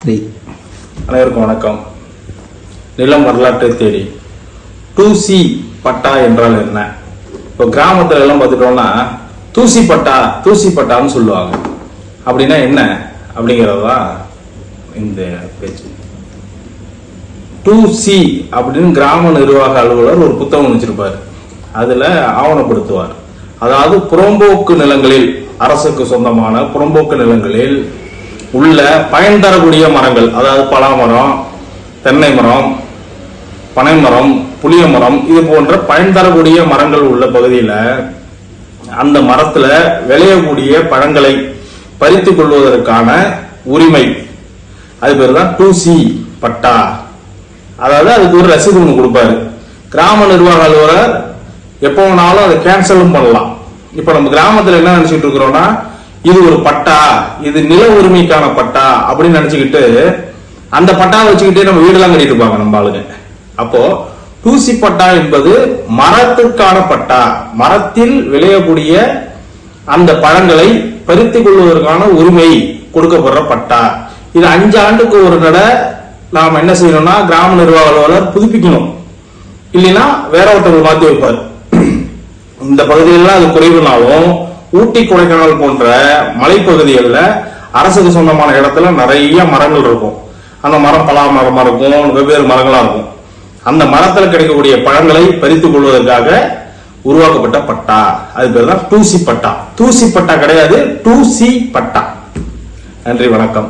அனைவருக்கும் வணக்கம். நிலம் வரலாற்றை தேடி 2C பட்டா என்றால் என்ன? இப்போ கிராமத்துல எல்லாம் பார்த்துட்டோம்னா தூசி பட்டான்னு சொல்லுவாங்க. அப்படின்னா என்ன அப்படிங்கறதுதான் இந்த பேச்சு. 2C அப்படின்னு கிராம நிர்வாக அலுவலர் ஒரு புத்தகம் வச்சிருப்பாரு. அதுல ஆவணப்படுத்துவார். அதாவது புறம்போக்கு நிலங்களில், அரசுக்கு சொந்தமான புறம்போக்கு நிலங்களில் உள்ள பயன் தரக்கூடிய மரங்கள், அதாவது பலாமரம், தென்னை மரம், பனைமரம், புளிய மரம், இது போன்ற பயன் தரக்கூடிய மரங்கள் உள்ள பகுதியில அந்த மரத்துல விளையக்கூடிய பழங்களை பறித்துக் கொள்வதற்கான உரிமை, அது பேர் தான் 2C பட்டா. அதாவது அதுக்கு ஒரு ரசீது ஒன்று கொடுப்பாரு. கிராம நிர்வாக அலுவலர் எப்போ வேணாலும் அதை கேன்சலும் பண்ணலாம். இப்ப நம்ம கிராமத்துல என்ன நினைச்சிட்டு இருக்கிறோம்னா, இது ஒரு பட்டா, இது நில உரிமைக்கான பட்டா அப்படின்னு நினைச்சுக்கிட்டு அந்த பட்டா வச்சுக்கிட்டே நம்ம வீடெல்லாம் கட்டிட்டு இருப்பாங்க நம்ம ஆளுங்க. அப்போ 2C பட்டா என்பது மரத்துக்கான பட்டா, மரத்தில் விளையக்கூடிய அந்த பழங்களை பறித்துக் கொள்வதற்கான உரிமை கொடுக்கப்படுற பட்டா. இது 5 ஆண்டுக்கு ஒரு தடவை நாம் என்ன செய்யணும்னா கிராம நிர்வாக அலுவலர் புதுப்பிக்கணும். இல்லைன்னா வேற ஒருத்தர் மாற்றி வைப்பார். இந்த பகுதியெல்லாம் அது குறைவுனாலும் ஊட்டி, கொடைக்கானல் போன்ற மலைப்பகுதிகளில் அரசுக்கு சொந்தமான இடத்துல நிறைய மரங்கள் இருக்கும். அந்த மரம் பலா மரமா இருக்கும், வெவ்வேறு மரங்களா இருக்கும். அந்த மரத்தில் கிடைக்கக்கூடிய பழங்களை பறித்துக் கொள்வதற்காக உருவாக்கப்பட்ட பட்டா, அது பேர் தான் 2C பட்டா. தூசி பட்டா கிடையாது, 2C பட்டா. நன்றி, வணக்கம்.